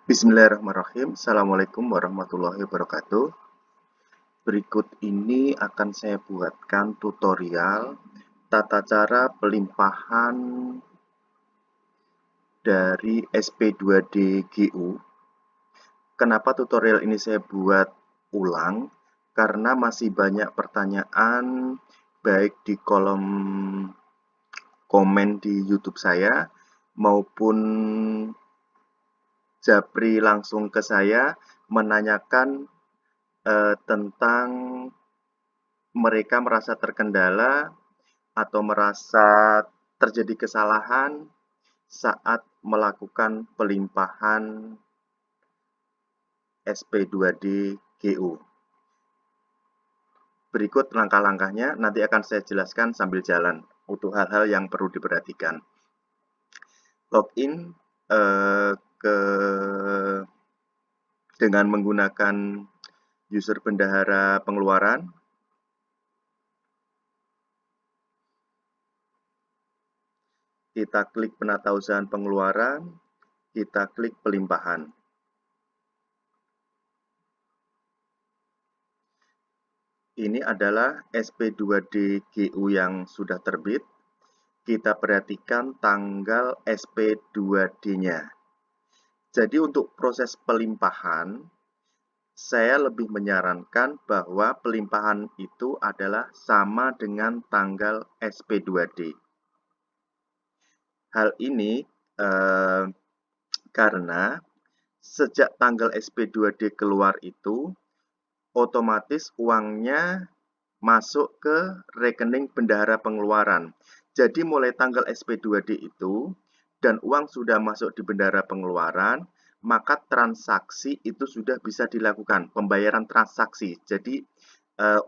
Bismillahirrahmanirrahim. Assalamualaikum warahmatullahi wabarakatuh. Berikut ini akan saya buatkan tutorial tata cara pelimpahan dari SP2D GU. Kenapa tutorial ini saya buat ulang? Karena masih banyak pertanyaan baik di kolom komen di YouTube saya maupun japri langsung ke saya menanyakan tentang mereka merasa terkendala atau merasa terjadi kesalahan saat melakukan pelimpahan SP2D GU. Berikut langkah-langkahnya, nanti akan saya jelaskan sambil jalan untuk hal-hal yang perlu diperhatikan. Login dengan menggunakan user bendahara pengeluaran. Kita klik penatausahaan pengeluaran, kita klik pelimpahan. Ini adalah SP2D GU yang sudah terbit. Kita perhatikan tanggal SP2D-nya. Jadi untuk proses pelimpahan, saya lebih menyarankan bahwa pelimpahan itu adalah sama dengan tanggal SP2D. Hal ini karena sejak tanggal SP2D keluar itu, otomatis uangnya masuk ke rekening bendahara pengeluaran. Jadi mulai tanggal SP2D itu, dan uang sudah masuk di bendahara pengeluaran, maka transaksi itu sudah bisa dilakukan, pembayaran transaksi. Jadi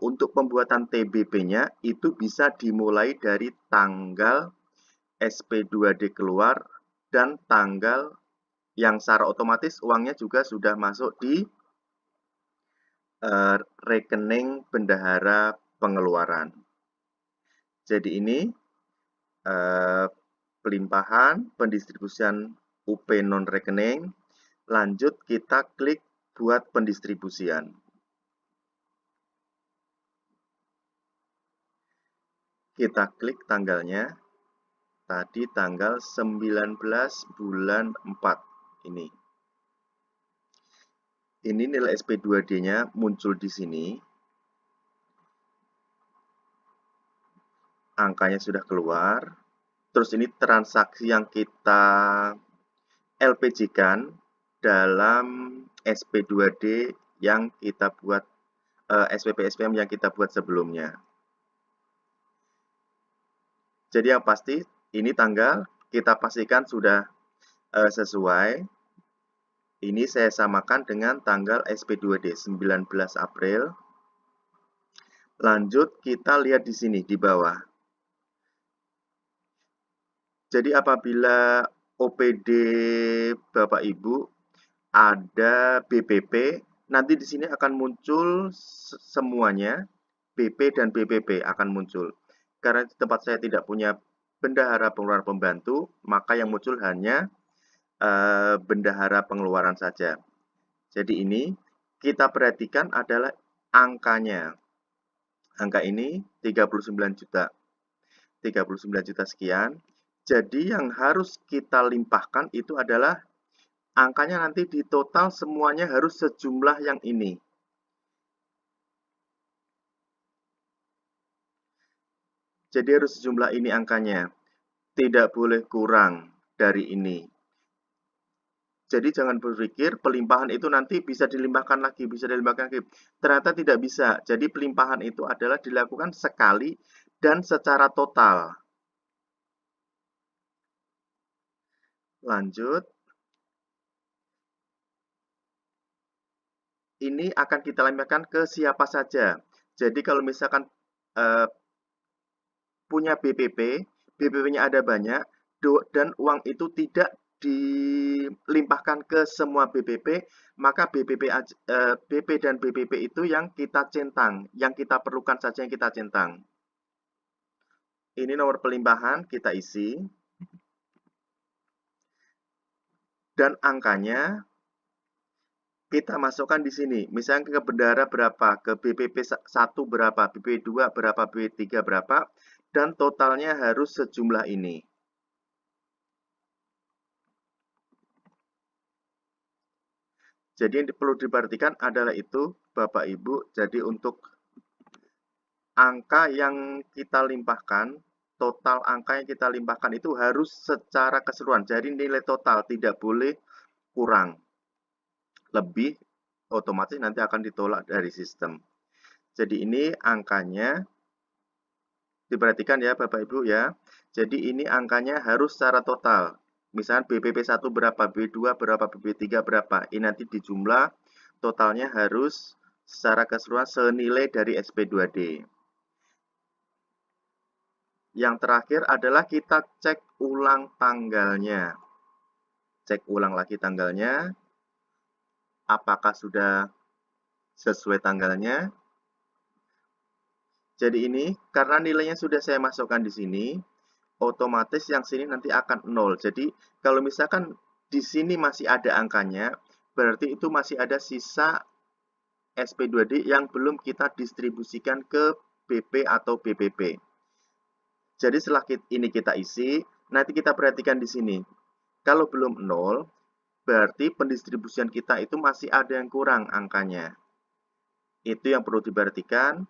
untuk pembuatan TBP-nya itu bisa dimulai dari tanggal SP2D keluar dan tanggal yang secara otomatis uangnya juga sudah masuk di rekening bendahara pengeluaran. Jadi ini pelimpahan, pendistribusian UP non-rekening. Lanjut kita klik buat pendistribusian. Kita klik tanggalnya. Tadi tanggal 19 bulan 4 ini. Ini nilai SP2D-nya muncul di sini. Angkanya sudah keluar. Terus ini transaksi yang kita LPG-kan dalam SP2D yang kita buat, SPP-SPM yang kita buat sebelumnya. Jadi yang pasti ini tanggal kita pastikan sudah sesuai. Ini saya samakan dengan tanggal SP2D 19 April. Lanjut kita lihat di sini di bawah. Jadi apabila OPD Bapak Ibu ada BPP, nanti di sini akan muncul semuanya, BP dan BPP akan muncul. Karena di tempat saya tidak punya bendahara pengeluaran pembantu, maka yang muncul hanya bendahara pengeluaran saja. Jadi ini kita perhatikan adalah angkanya. Angka ini 39 juta. 39 juta sekian. Jadi yang harus kita limpahkan itu adalah angkanya nanti di total semuanya harus sejumlah yang ini. Jadi harus sejumlah ini angkanya. Tidak boleh kurang dari ini. Jadi jangan berpikir pelimpahan itu nanti bisa dilimpahkan lagi, bisa dilimpahkan lagi. Ternyata tidak bisa. Jadi pelimpahan itu adalah dilakukan sekali dan secara total. Lanjut. Ini akan kita limpahkan ke siapa saja. Jadi kalau misalkan punya BPP, BPP-nya ada banyak, dan uang itu tidak dilimpahkan ke semua BPP, maka BP dan BPP itu yang kita centang, yang kita perlukan saja yang kita centang. Ini nomor pelimpahan, kita isi. Dan angkanya kita masukkan di sini. Misalnya ke bendara berapa, ke BPP 1 berapa, BPP 2 berapa, BPP 3 berapa, dan totalnya harus sejumlah ini. Jadi yang perlu diperhatikan adalah itu, Bapak Ibu. Jadi untuk angka yang kita limpahkan, total angka yang kita limpahkan itu harus secara keseluruhan. Jadi nilai total tidak boleh kurang. Lebih otomatis nanti akan ditolak dari sistem. Jadi ini angkanya, diperhatikan ya Bapak Ibu ya. Jadi ini angkanya harus secara total. Misalnya BPP 1 berapa, B2 berapa, BP3 berapa. Ini nanti dijumlah, totalnya harus secara keseluruhan senilai dari SP2D. Yang terakhir adalah kita cek ulang tanggalnya. Cek ulang lagi tanggalnya. Apakah sudah sesuai tanggalnya? Jadi ini, karena nilainya sudah saya masukkan di sini, otomatis yang sini nanti akan 0. Jadi, kalau misalkan di sini masih ada angkanya, berarti itu masih ada sisa SP2D yang belum kita distribusikan ke BP atau BPP. Jadi, setelah ini kita isi, nanti kita perhatikan di sini. Kalau belum 0, berarti pendistribusian kita itu masih ada yang kurang angkanya. Itu yang perlu diperhatikan.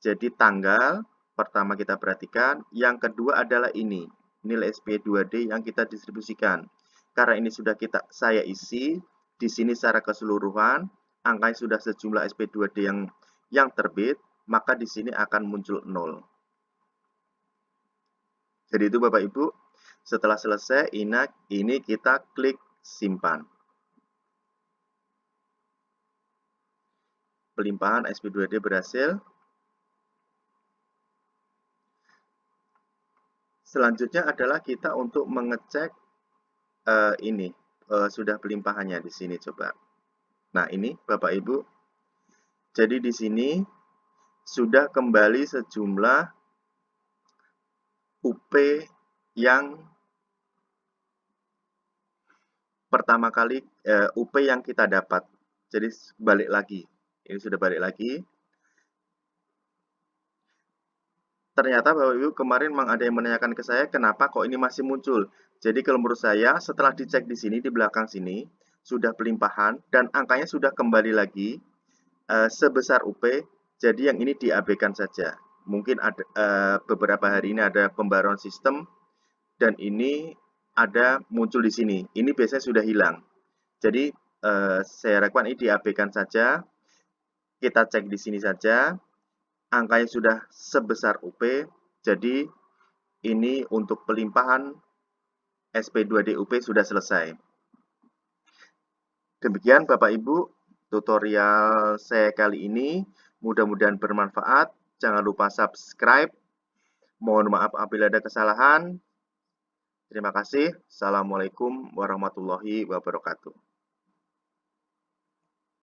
Jadi tanggal pertama kita perhatikan, yang kedua adalah ini, nilai SP2D yang kita distribusikan. Karena ini sudah saya isi di sini secara keseluruhan, angkanya sudah sejumlah SP2D yang terbit, maka di sini akan muncul 0. Jadi itu Bapak Ibu, setelah selesai ini kita klik simpan. Pelimpahan SP2D berhasil. Selanjutnya adalah kita untuk mengecek ini sudah pelimpahannya di sini coba. Nah, ini Bapak Ibu. Jadi di sini sudah kembali sejumlah UP yang pertama kali UP yang kita dapat. Jadi balik lagi. Ini sudah balik lagi. Ternyata Bapak Ibu kemarin memang ada yang menanyakan ke saya kenapa kok ini masih muncul. Jadi kalau menurut saya setelah dicek di sini di belakang sini sudah pelimpahan dan angkanya sudah kembali lagi sebesar UP. Jadi yang ini diabaikan saja. Mungkin ada beberapa hari ini ada pembaruan sistem dan ini ada muncul di sini. Ini biasanya sudah hilang. Jadi saya rekomend ini diabaikan saja. Kita cek di sini saja. Angkanya sudah sebesar UP, jadi ini untuk pelimpahan SP2D UP sudah selesai. Demikian Bapak Ibu, tutorial saya kali ini. Mudah-mudahan bermanfaat. Jangan lupa subscribe. Mohon maaf apabila ada kesalahan. Terima kasih. Assalamualaikum warahmatullahi wabarakatuh.